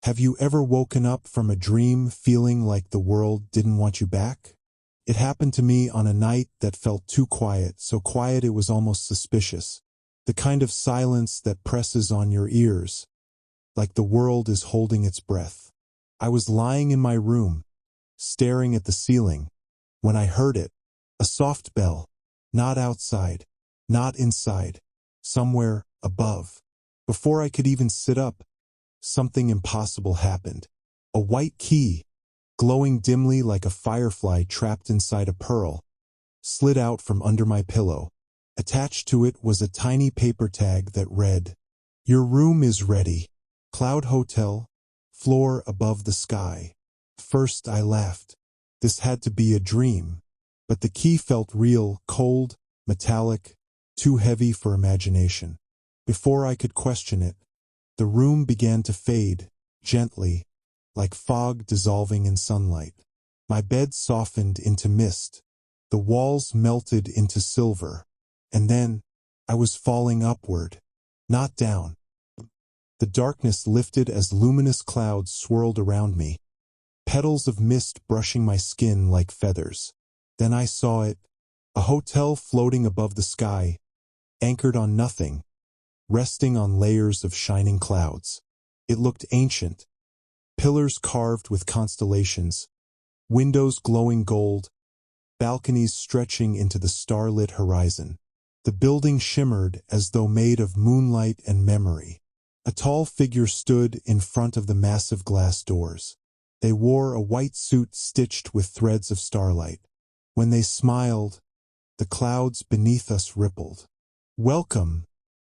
Have you ever woken up from a dream feeling like the world didn't want you back? It happened to me on a night that felt too quiet, so quiet it was almost suspicious. The kind of silence that presses on your ears, like the world is holding its breath. I was lying in my room, staring at the ceiling, when I heard it, a soft bell, not outside, not inside, somewhere above. Before I could even sit up, something impossible happened. A white key, glowing dimly like a firefly trapped inside a pearl, slid out from under my pillow. Attached to it was a tiny paper tag that read, "Your room is ready. Cloud Hotel, floor above the sky." First I laughed. This had to be a dream. But the key felt real, cold, metallic, too heavy for imagination. Before I could question it, the room began to fade, gently, like fog dissolving in sunlight. My bed softened into mist. The walls melted into silver. And then, I was falling upward, not down. The darkness lifted as luminous clouds swirled around me, petals of mist brushing my skin like feathers. Then I saw it, a hotel floating above the sky, anchored on nothing, resting on layers of shining clouds. It looked ancient, pillars carved with constellations, windows glowing gold, balconies stretching into the starlit horizon. The building shimmered as though made of moonlight and memory. A tall figure stood in front of the massive glass doors. They wore a white suit stitched with threads of starlight. When they smiled, the clouds beneath us rippled. "Welcome,"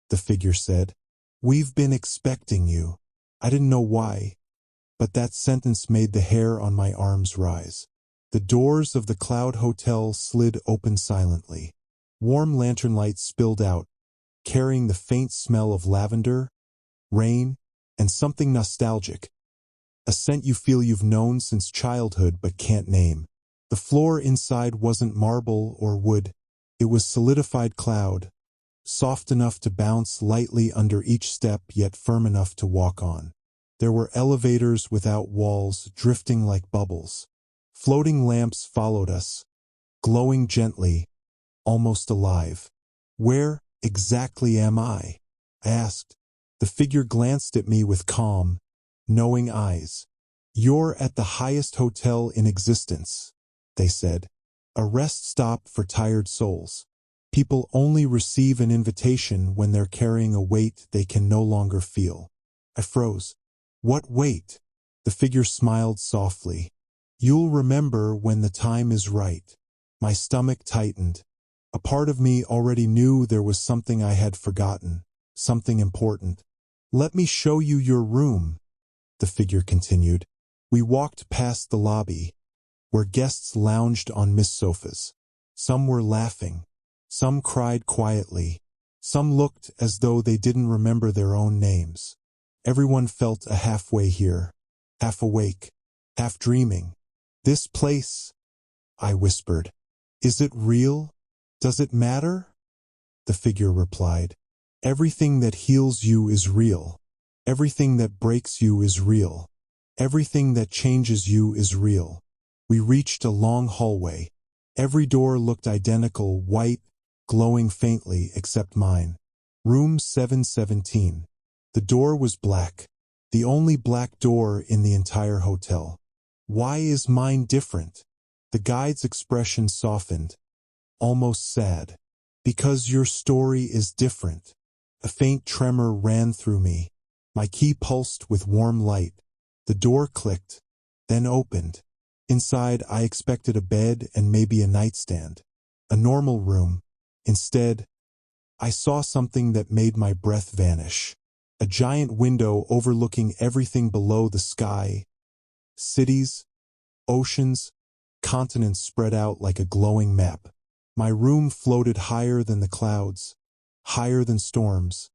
the figure said. "We've been expecting you." I didn't know why, but that sentence made the hair on my arms rise. The doors of the Cloud Hotel slid open silently. Warm lantern light spilled out, carrying the faint smell of lavender, rain, and something nostalgic. A scent you feel you've known since childhood but can't name. The floor inside wasn't marble or wood. It was solidified cloud, soft enough to bounce lightly under each step yet firm enough to walk on. There were elevators without walls, drifting like bubbles. Floating lamps followed us, glowing gently, almost alive. "Where exactly am I?" I asked. The figure glanced at me with calm, knowing eyes. "You're at the highest hotel in existence," they said. "A rest stop for tired souls. People only receive an invitation when they're carrying a weight they can no longer feel." I froze. "What weight?" The figure smiled softly. "You'll remember when the time is right." My stomach tightened. A part of me already knew there was something I had forgotten, something important. "Let me show you your room," the figure continued. We walked past the lobby, where guests lounged on mist sofas. Some were laughing. Some cried quietly. Some looked as though they didn't remember their own names. Everyone felt a halfway here, half awake, half dreaming. "This place," I whispered. "Is it real? Does it matter?" The figure replied, "Everything that heals you is real. Everything that breaks you is real. Everything that changes you is real." We reached a long hallway. Every door looked identical, white, glowing faintly, except mine. Room 717. The door was black, the only black door in the entire hotel. "Why is mine different?" The guide's expression softened, almost sad. "Because your story is different." A faint tremor ran through me. My key pulsed with warm light. The door clicked, then opened. Inside, I expected a bed and maybe a nightstand. A normal room. Instead, I saw something that made my breath vanish. A giant window overlooking everything below the sky. Cities, oceans, continents spread out like a glowing map. My room floated higher than the clouds, higher than storms,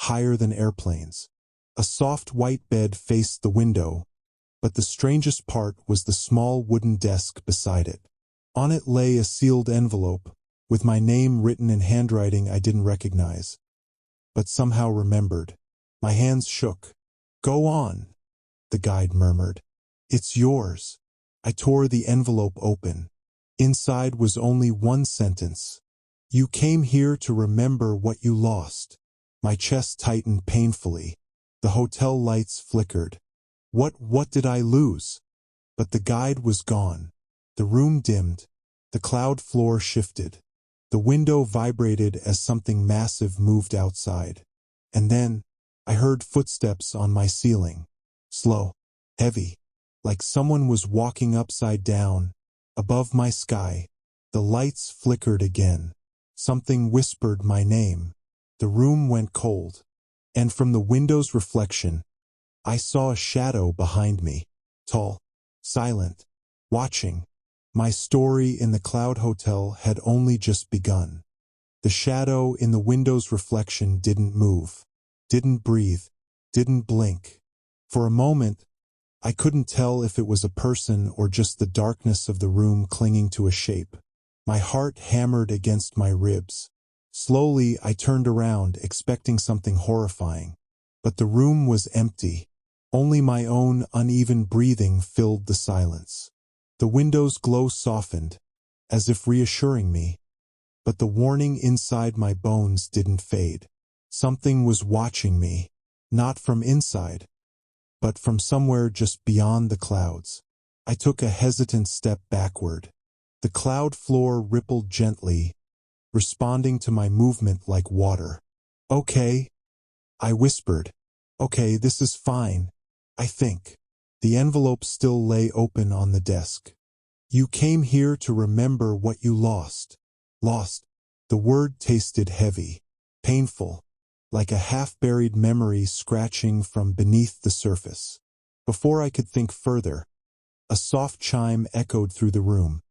higher than airplanes. A soft white bed faced the window, but the strangest part was the small wooden desk beside it. On it lay a sealed envelope, with my name written in handwriting I didn't recognize, but somehow remembered. My hands shook. "Go on," the guide murmured. It's yours. I tore the envelope open. Inside was only one sentence. You came here to remember what you lost. My chest tightened painfully. The hotel lights flickered. What did I lose? But the guide was gone. The room dimmed. The cloud floor shifted. The window vibrated as something massive moved outside. And then, I heard footsteps on my ceiling. Slow, heavy, like someone was walking upside down. Above my sky, the lights flickered again. Something whispered my name. The room went cold. And from the window's reflection, I saw a shadow behind me. Tall, silent, watching. My story in the Cloud Hotel had only just begun. The shadow in the window's reflection didn't move, didn't breathe, didn't blink. For a moment, I couldn't tell if it was a person or just the darkness of the room clinging to a shape. My heart hammered against my ribs. Slowly, I turned around, expecting something horrifying. But the room was empty. Only my own uneven breathing filled the silence. The window's glow softened, as if reassuring me. But the warning inside my bones didn't fade. Something was watching me, not from inside, but from somewhere just beyond the clouds. I took a hesitant step backward. The cloud floor rippled gently, responding to my movement like water. Okay, I whispered. Okay, this is fine, I think. The envelope still lay open on the desk. You came here to remember what you lost. Lost. The word tasted heavy, painful, like a half-buried memory scratching from beneath the surface. Before I could think further, a soft chime echoed through the room.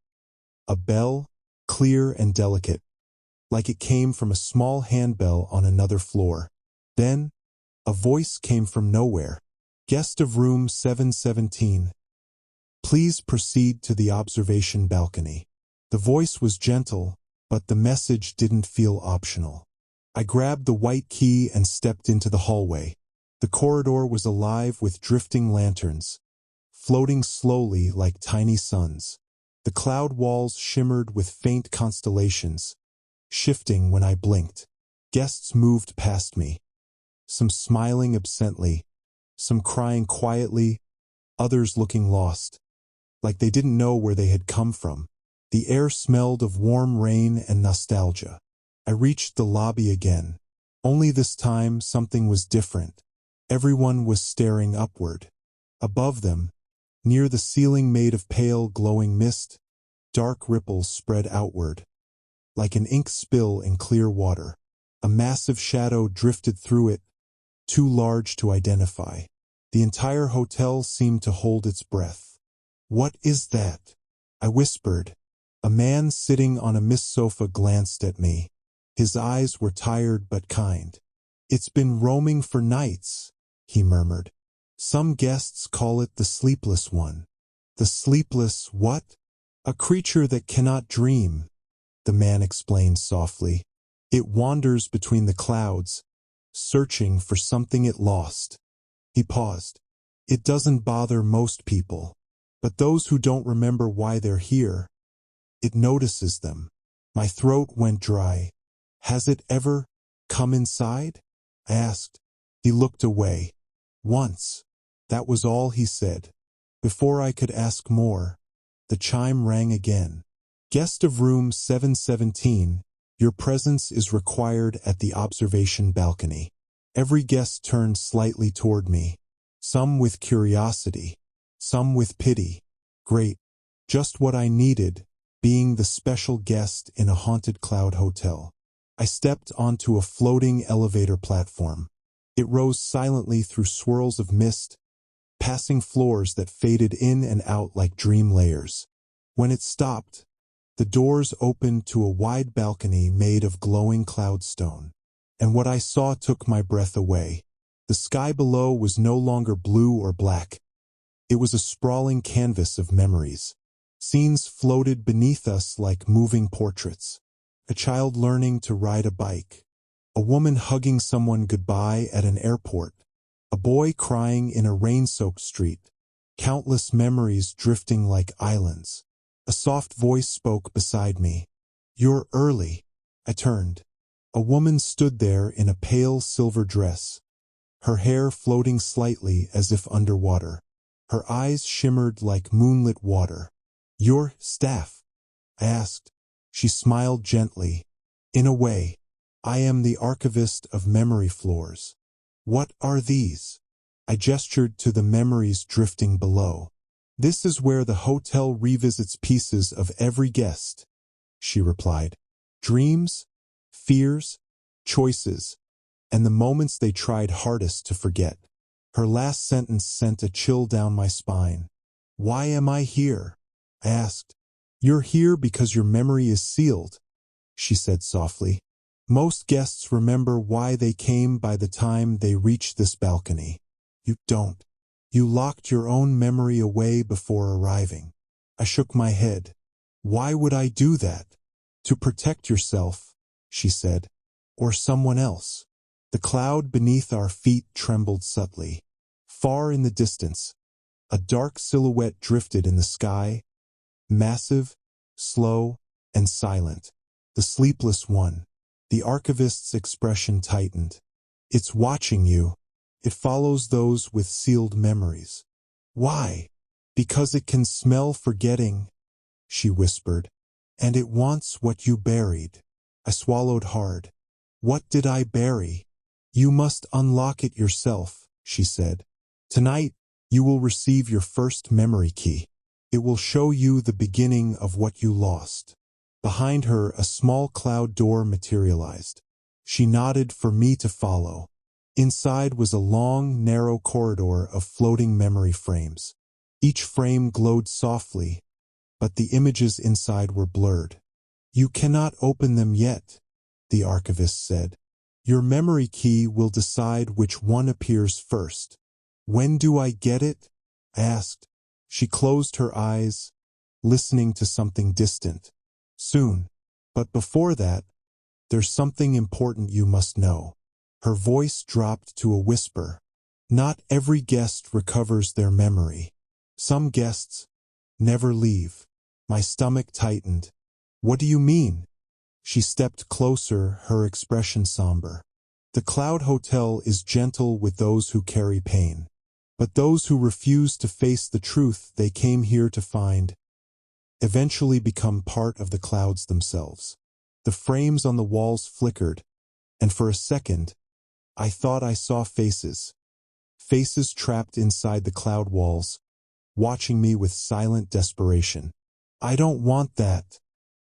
A bell, clear and delicate, like it came from a small handbell on another floor. Then, a voice came from nowhere. Guest of room 717. Please proceed to the observation balcony. The voice was gentle, but the message didn't feel optional. I grabbed the white key and stepped into the hallway. The corridor was alive with drifting lanterns, floating slowly like tiny suns. The cloud walls shimmered with faint constellations, shifting when I blinked. Guests moved past me, some smiling absently, some crying quietly, others looking lost, like they didn't know where they had come from. The air smelled of warm rain and nostalgia. I reached the lobby again. Only this time something was different. Everyone was staring upward. Above them, near the ceiling made of pale glowing mist, dark ripples spread outward, like an ink spill in clear water. A massive shadow drifted through it, too large to identify. The entire hotel seemed to hold its breath. What is that? I whispered. A man sitting on a mist sofa glanced at me. His eyes were tired but kind. It's been roaming for nights, he murmured. Some guests call it the sleepless one. The sleepless what? A creature that cannot dream, the man explained softly. It wanders between the clouds, searching for something it lost. He paused. It doesn't bother most people, but those who don't remember why they're here, it notices them. My throat went dry. Has it ever come inside? I asked. He looked away. Once. That was all he said. Before I could ask more, the chime rang again. Guest of room 717, your presence is required at the observation balcony. Every guest turned slightly toward me, some with curiosity, some with pity. Great. Just what I needed, being the special guest in a haunted cloud hotel. I stepped onto a floating elevator platform. It rose silently through swirls of mist, passing floors that faded in and out like dream layers. When it stopped, the doors opened to a wide balcony made of glowing cloudstone. And what I saw took my breath away. The sky below was no longer blue or black. It was a sprawling canvas of memories. Scenes floated beneath us like moving portraits. A child learning to ride a bike. A woman hugging someone goodbye at an airport. A boy crying in a rain-soaked street. Countless memories drifting like islands. A soft voice spoke beside me. "You're early." I turned. A woman stood there in a pale silver dress, her hair floating slightly as if underwater. Her eyes shimmered like moonlit water. "Your staff?" I asked. She smiled gently. "In a way. I am the archivist of memory floors." "What are these?" I gestured to the memories drifting below. "This is where the hotel revisits pieces of every guest," she replied. "Dreams, fears, choices, and the moments they tried hardest to forget." Her last sentence sent a chill down my spine. "Why am I here?" I asked. "You're here because your memory is sealed," she said softly. "Most guests remember why they came by the time they reach this balcony. You don't. You locked your own memory away before arriving." I shook my head. "Why would I do that?" "To protect yourself," she said. "Or someone else." The cloud beneath our feet trembled subtly. Far in the distance, a dark silhouette drifted in the sky, massive, slow, and silent. The sleepless one. The archivist's expression tightened. "It's watching you. It follows those with sealed memories." "Why?" "Because it can smell forgetting," she whispered. "And it wants what you buried." I swallowed hard. "What did I bury?" "You must unlock it yourself," she said. "Tonight, you will receive your first memory key. It will show you the beginning of what you lost." Behind her, a small cloud door materialized. She nodded for me to follow. Inside was a long, narrow corridor of floating memory frames. Each frame glowed softly, but the images inside were blurred. "You cannot open them yet," the archivist said. "Your memory key will decide which one appears first." "When do I get it?" I asked. She closed her eyes, listening to something distant. "Soon. But before that, there's something important you must know." Her voice dropped to a whisper. "Not every guest recovers their memory. Some guests never leave." My stomach tightened. "What do you mean?" She stepped closer, her expression somber. "The Cloud Hotel is gentle with those who carry pain. But those who refuse to face the truth they came here to find eventually become part of the clouds themselves." The frames on the walls flickered, and for a second, I thought I saw faces. Faces trapped inside the cloud walls, watching me with silent desperation. "I don't want that,"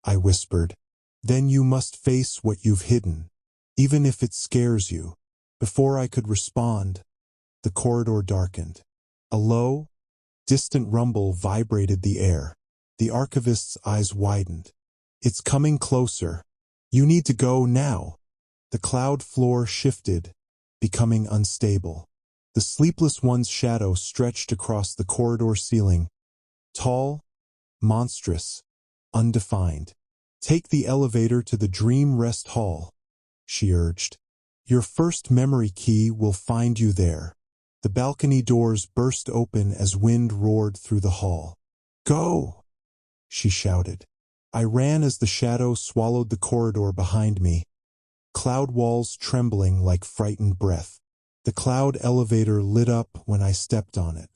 I whispered. "Then you must face what you've hidden, even if it scares you." Before I could respond, the corridor darkened. A low, distant rumble vibrated the air. The archivist's eyes widened. "It's coming closer. You need to go now." The cloud floor shifted, becoming unstable. The sleepless one's shadow stretched across the corridor ceiling, tall, monstrous, undefined. "Take the elevator to the Dream Rest Hall," she urged. "Your first memory key will find you there." The balcony doors burst open as wind roared through the hall. "Go!" she shouted. I ran as the shadow swallowed the corridor behind me, cloud walls trembling like frightened breath. The cloud elevator lit up when I stepped on it.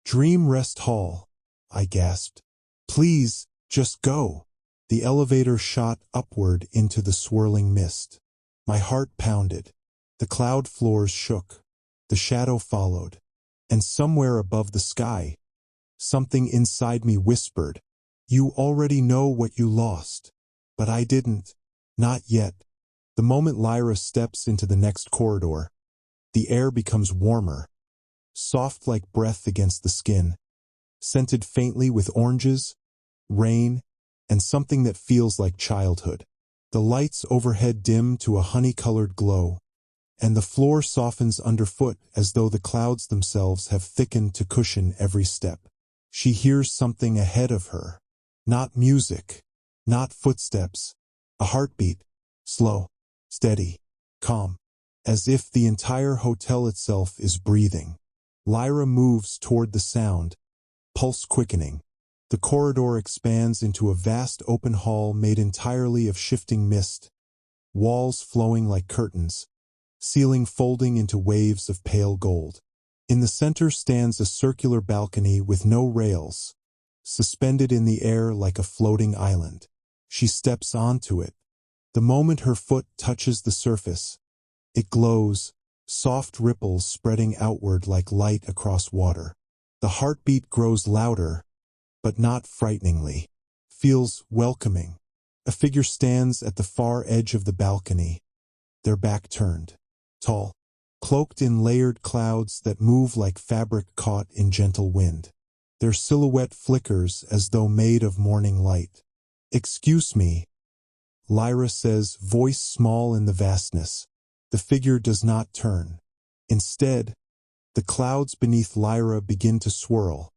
"Dream Rest Hall," I gasped. "Please, just go." The elevator shot upward into the swirling mist. My heart pounded. The cloud floors shook. The shadow followed. And somewhere above the sky, something inside me whispered, "You already know what you lost." But I didn't. Not yet. The moment Lyra steps into the next corridor, the air becomes warmer, soft like breath against the skin, scented faintly with oranges, rain, and something that feels like childhood. The lights overhead dim to a honey-colored glow, and the floor softens underfoot as though the clouds themselves have thickened to cushion every step. She hears something ahead of her. Not music, not footsteps, a heartbeat, slow, steady, calm. as if the entire hotel itself is breathing. Lyra moves toward the sound, pulse quickening. The corridor expands into a vast open hall made entirely of shifting mist, walls flowing like curtains, ceiling folding into waves of pale gold. In the center stands a circular balcony with no rails, suspended in the air like a floating island. She steps onto it. The moment her foot touches the surface, it glows, soft ripples spreading outward like light across water. The heartbeat grows louder, but not frighteningly. Feels welcoming. A figure stands at the far edge of the balcony, their back turned. Tall, cloaked in layered clouds that move like fabric caught in gentle wind. Their silhouette flickers as though made of morning light. "Excuse me," Lyra says, voice small in the vastness. The figure does not turn. Instead, the clouds beneath Lyra begin to swirl,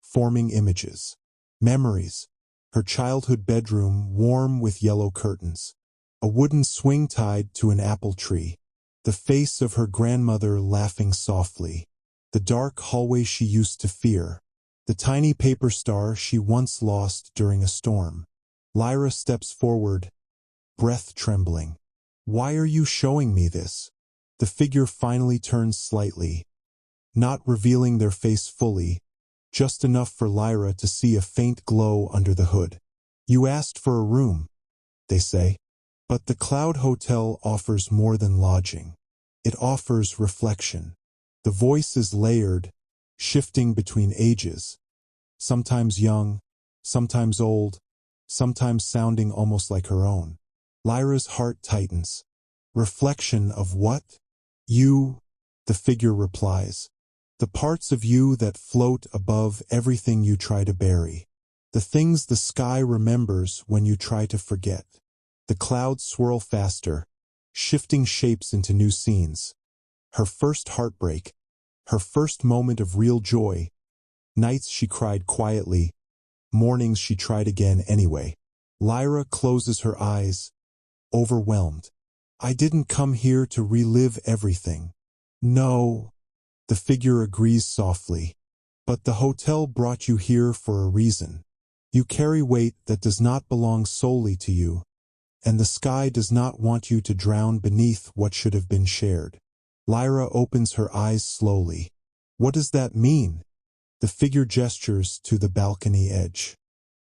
forming images. Memories. Her childhood bedroom warm with yellow curtains. A wooden swing tied to an apple tree. The face of her grandmother laughing softly. The dark hallway she used to fear. The tiny paper star she once lost during a storm. Lyra steps forward, breath trembling. "Why are you showing me this?" The figure finally turns slightly, not revealing their face fully, just enough for Lyra to see a faint glow under the hood. "You asked for a room," they say. But the Cloud Hotel offers more than lodging. It offers reflection. The voice is layered, shifting between ages, sometimes young, sometimes old, sometimes sounding almost like her own. Lyra's heart tightens. "Reflection of what?" "You," the figure replies. "The parts of you that float above everything you try to bury. The things the sky remembers when you try to forget." The clouds swirl faster, shifting shapes into new scenes. Her first heartbreak, her first moment of real joy. Nights she cried quietly, mornings she tried again anyway. Lyra closes her eyes, overwhelmed. "I didn't come here to relive everything." "No," the figure agrees softly. "But the hotel brought you here for a reason. You carry weight that does not belong solely to you, and the sky does not want you to drown beneath what should have been shared." Lyra opens her eyes slowly. "What does that mean?" The figure gestures to the balcony edge.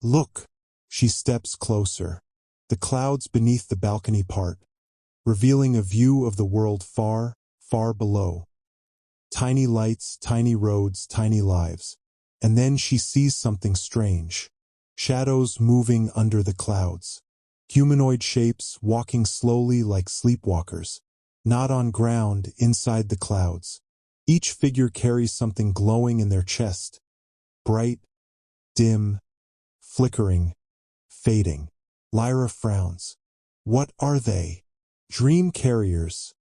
"Look." She steps closer. The clouds beneath the balcony part, revealing a view of the world far, far below. Tiny lights, tiny roads, tiny lives. And then she sees something strange. Shadows moving under the clouds. Humanoid shapes walking slowly like sleepwalkers. Not on ground, inside the clouds. Each figure carries something glowing in their chest. Bright, dim, flickering, fading. Lyra frowns. "What are they?" "Dream carriers,"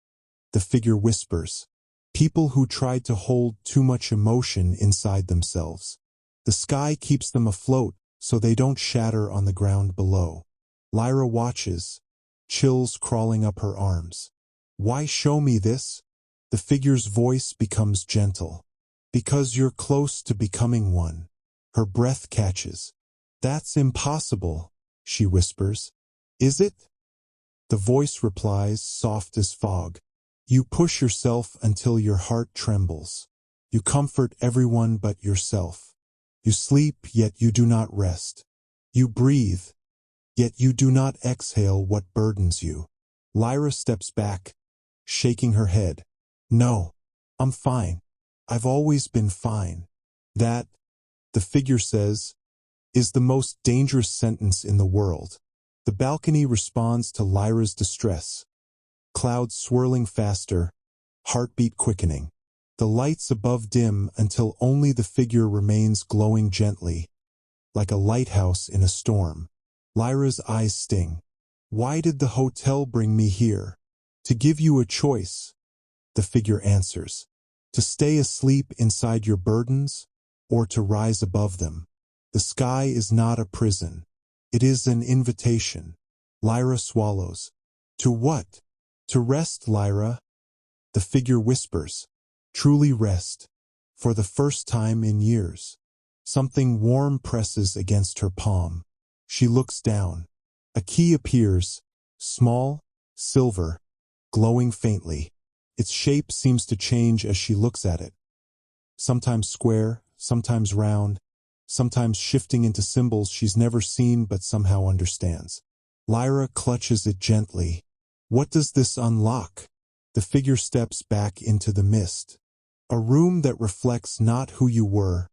the figure whispers. "People who tried to hold too much emotion inside themselves. The sky keeps them afloat so they don't shatter on the ground below." Lyra watches, chills crawling up her arms. "Why show me this?" The figure's voice becomes gentle. "Because you're close to becoming one." Her breath catches. "That's impossible," she whispers. "Is it?" The voice replies, soft as fog. "You push yourself until your heart trembles. You comfort everyone but yourself. You sleep, yet you do not rest. You breathe, yet you do not exhale what burdens you." Lyra steps back, shaking her head. "No, I'm fine. I've always been fine." "That," the figure says, "is the most dangerous sentence in the world." The balcony responds to Lyra's distress. Clouds swirling faster, heartbeat quickening. The lights above dim until only the figure remains glowing gently, like a lighthouse in a storm. Lyra's eyes sting. "Why did the hotel bring me here?" "To give you a choice," the figure answers. "To stay asleep inside your burdens, or to rise above them. The sky is not a prison. It is an invitation." Lyra swallows. "To what?" "To rest, Lyra. The figure whispers, "Truly rest." For the first time in years. Something warm presses against her palm. She looks down. A key appears, small, silver, glowing faintly. Its shape seems to change as she looks at it. Sometimes square, sometimes round, sometimes shifting into symbols she's never seen but somehow understands. Lyra clutches it gently. What does this unlock? The figure steps back into the mist. A room that reflects not who you were,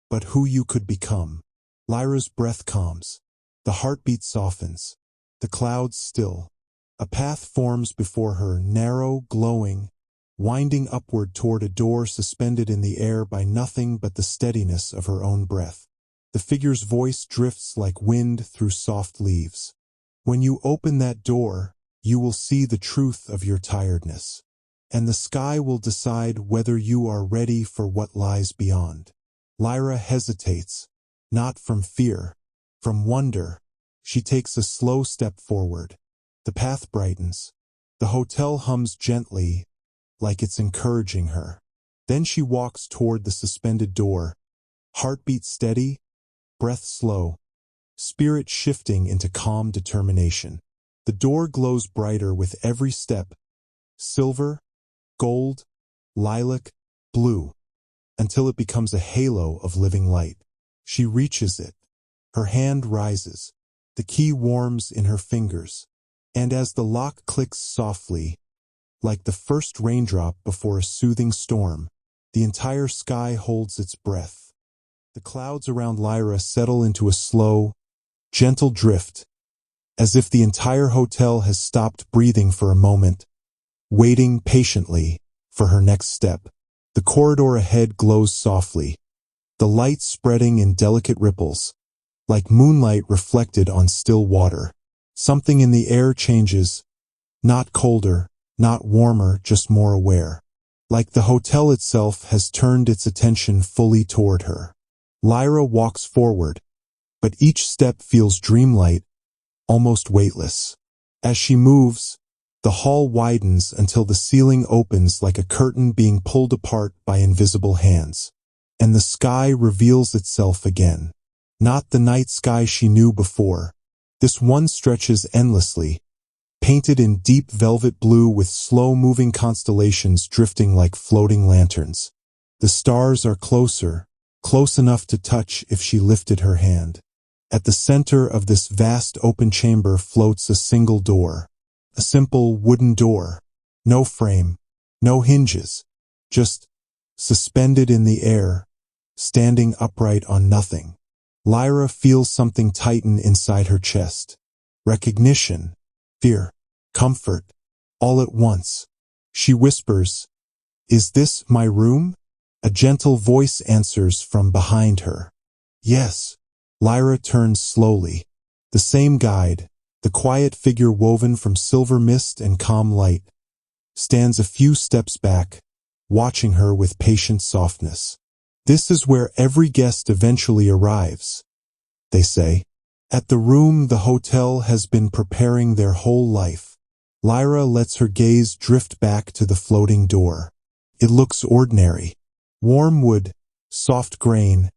but who you could become. Lyra's breath calms. The heartbeat softens. The clouds still. A path forms before her, narrow, glowing, winding upward toward a door suspended in the air by nothing but the steadiness of her own breath. The figure's voice drifts like wind through soft leaves. When you open that door, you will see the truth of your tiredness. And the sky will decide whether you are ready for what lies beyond. Lyra hesitates, not from fear, from wonder. She takes a slow step forward. The path brightens. The hotel hums gently, like it's encouraging her. Then she walks toward the suspended door, heartbeat steady, breath slow, spirit shifting into calm determination. The door glows brighter with every step, silver, gold, lilac, blue, until it becomes a halo of living light. She reaches it. Her hand rises. The key warms in her fingers. And as the lock clicks softly, like the first raindrop before a soothing storm, the entire sky holds its breath. The clouds around Lyra settle into a slow, gentle drift, as if the entire hotel has stopped breathing for a moment, waiting patiently for her next step. The corridor ahead glows softly, the light spreading in delicate ripples, like moonlight reflected on still water. Something in the air changes, not colder, not warmer, just more aware. Like the hotel itself has turned its attention fully toward her. Lyra walks forward, but each step feels dreamlight, almost weightless. As she moves, the hall widens until the ceiling opens like a curtain being pulled apart by invisible hands. And the sky reveals itself again. Not the night sky she knew before. This one stretches endlessly, painted in deep velvet blue with slow-moving constellations drifting like floating lanterns. The stars are closer, close enough to touch if she lifted her hand. At the center of this vast open chamber floats a single door. A simple wooden door. No frame, no hinges, just suspended in the air, standing upright on nothing. Lyra feels something tighten inside her chest. Recognition, fear, comfort, all at once. She whispers, "Is this my room?" A gentle voice answers from behind her. Yes. Lyra turns slowly. The same guide, the quiet figure woven from silver mist and calm light, stands a few steps back, watching her with patient softness. This is where every guest eventually arrives, they say. At the room the hotel has been preparing their whole life. Lyra lets her gaze drift back to the floating door. It looks ordinary. Warm wood, soft grain,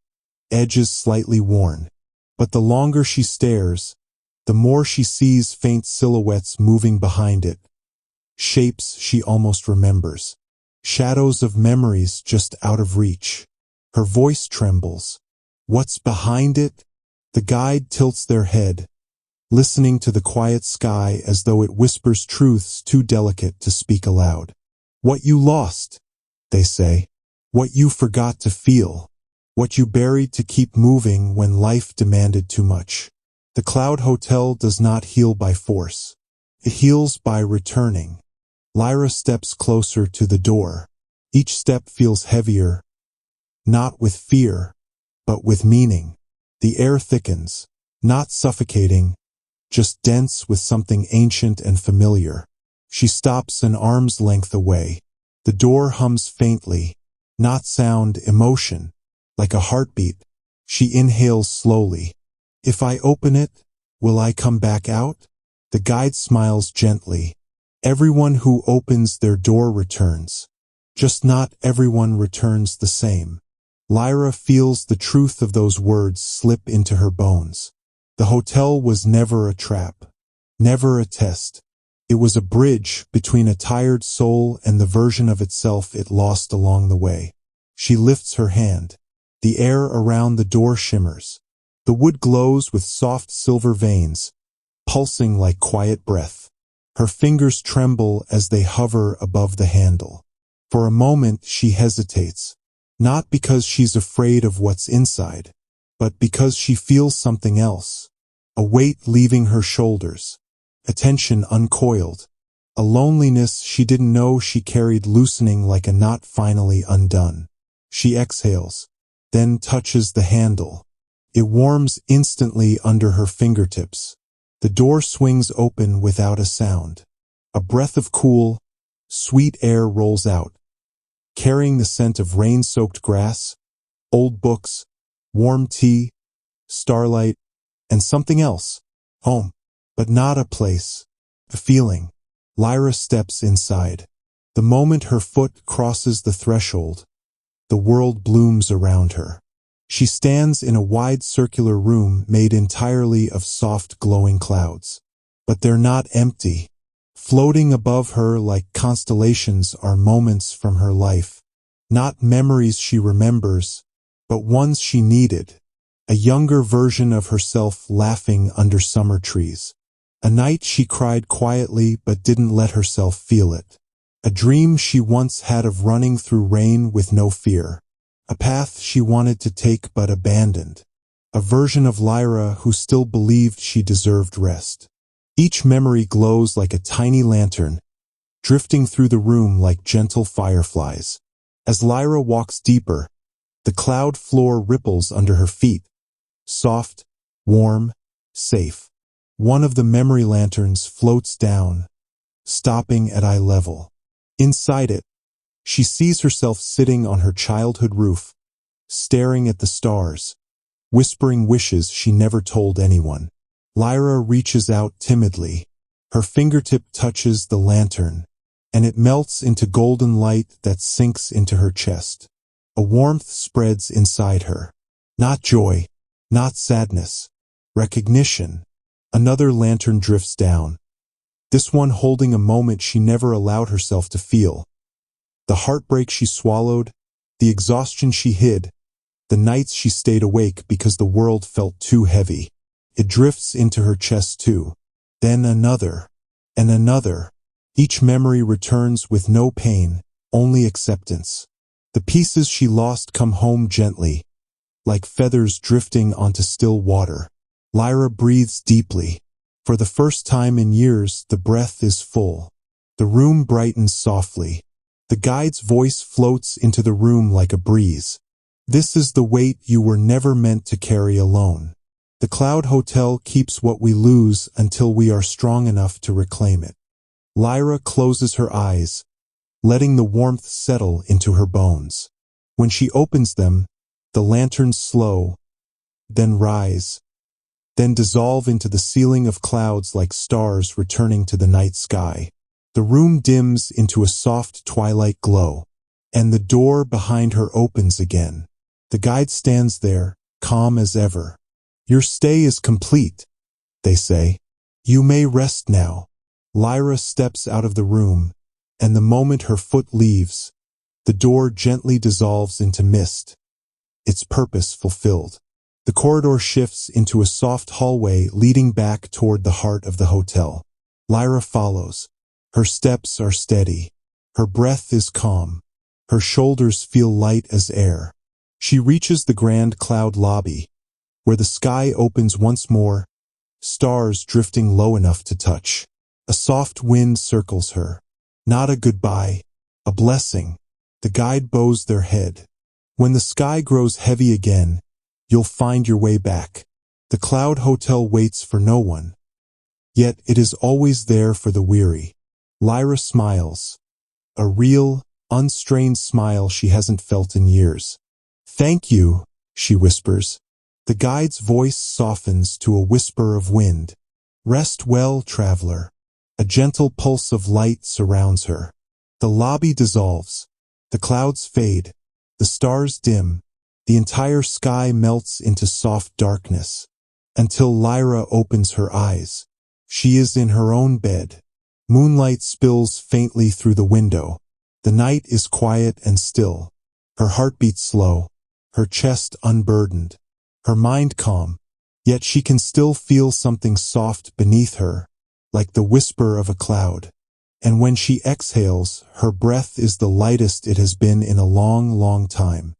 edges slightly worn. But the longer she stares, the more she sees faint silhouettes moving behind it. Shapes she almost remembers. Shadows of memories just out of reach. Her voice trembles. What's behind it? The guide tilts their head, listening to the quiet sky as though it whispers truths too delicate to speak aloud. What you lost, they say. What you forgot to feel. What you buried to keep moving when life demanded too much. The Cloud Hotel does not heal by force. It heals by returning. Lyra steps closer to the door. Each step feels heavier, not with fear, but with meaning. The air thickens, not suffocating, just dense with something ancient and familiar. She stops an arm's length away. The door hums faintly, not sound, emotion. Like a heartbeat, she inhales slowly. If I open it, will I come back out? The guide smiles gently. Everyone who opens their door returns. Just not everyone returns the same. Lyra feels the truth of those words slip into her bones. The hotel was never a trap, never a test. It was a bridge between a tired soul and the version of itself it lost along the way. She lifts her hand. The air around the door shimmers. The wood glows with soft silver veins, pulsing like quiet breath. Her fingers tremble as they hover above the handle. For a moment she hesitates, not because she's afraid of what's inside, but because she feels something else. A weight leaving her shoulders, a tension uncoiled, a loneliness she didn't know she carried loosening like a knot finally undone. She exhales, then touches the handle. It warms instantly under her fingertips. The door swings open without a sound. A breath of cool, sweet air rolls out, carrying the scent of rain-soaked grass, old books, warm tea, starlight, and something else. Home, but not a place. A feeling. Lyra steps inside. The moment her foot crosses the threshold, the world blooms around her. She stands in a wide circular room made entirely of soft glowing clouds. But they're not empty. Floating above her like constellations are moments from her life. Not memories she remembers, but ones she needed. A younger version of herself laughing under summer trees. A night she cried quietly but didn't let herself feel it. A dream she once had of running through rain with no fear. A path she wanted to take but abandoned. A version of Lyra who still believed she deserved rest. Each memory glows like a tiny lantern, drifting through the room like gentle fireflies. As Lyra walks deeper, the cloud floor ripples under her feet. Soft, warm, safe. One of the memory lanterns floats down, stopping at eye level. Inside it, she sees herself sitting on her childhood roof, staring at the stars, whispering wishes she never told anyone. Lyra reaches out timidly. Her fingertip touches the lantern, and it melts into golden light that sinks into her chest. A warmth spreads inside her. Not joy, not sadness, recognition. Another lantern drifts down, this one holding a moment she never allowed herself to feel. The heartbreak she swallowed, the exhaustion she hid, the nights she stayed awake because the world felt too heavy. It drifts into her chest too. Then another, and another. Each memory returns with no pain, only acceptance. The pieces she lost come home gently, like feathers drifting onto still water. Lyra breathes deeply. For the first time in years, the breath is full. The room brightens softly. The guide's voice floats into the room like a breeze. This is the weight you were never meant to carry alone. The Cloud Hotel keeps what we lose until we are strong enough to reclaim it. Lyra closes her eyes, letting the warmth settle into her bones. When she opens them, the lanterns slow, then rise, then dissolve into the ceiling of clouds like stars returning to the night sky. The room dims into a soft twilight glow, and the door behind her opens again. The guide stands there, calm as ever. Your stay is complete, they say. You may rest now. Lyra steps out of the room, and the moment her foot leaves, the door gently dissolves into mist, its purpose fulfilled. The corridor shifts into a soft hallway leading back toward the heart of the hotel. Lyra follows. Her steps are steady. Her breath is calm. Her shoulders feel light as air. She reaches the grand cloud lobby, where the sky opens once more, stars drifting low enough to touch. A soft wind circles her. Not a goodbye, a blessing. The guide bows their head. When the sky grows heavy again, you'll find your way back. The Cloud Hotel waits for no one, yet it is always there for the weary. Lyra smiles, a real, unstrained smile she hasn't felt in years. Thank you, she whispers. The guide's voice softens to a whisper of wind. Rest well, traveler. A gentle pulse of light surrounds her. The lobby dissolves. The clouds fade. The stars dim. The entire sky melts into soft darkness. Until Lyra opens her eyes. She is in her own bed. Moonlight spills faintly through the window. The night is quiet and still. Her heart beats slow. Her chest unburdened. Her mind calm. Yet she can still feel something soft beneath her, like the whisper of a cloud. And when she exhales, her breath is the lightest it has been in a long, long time.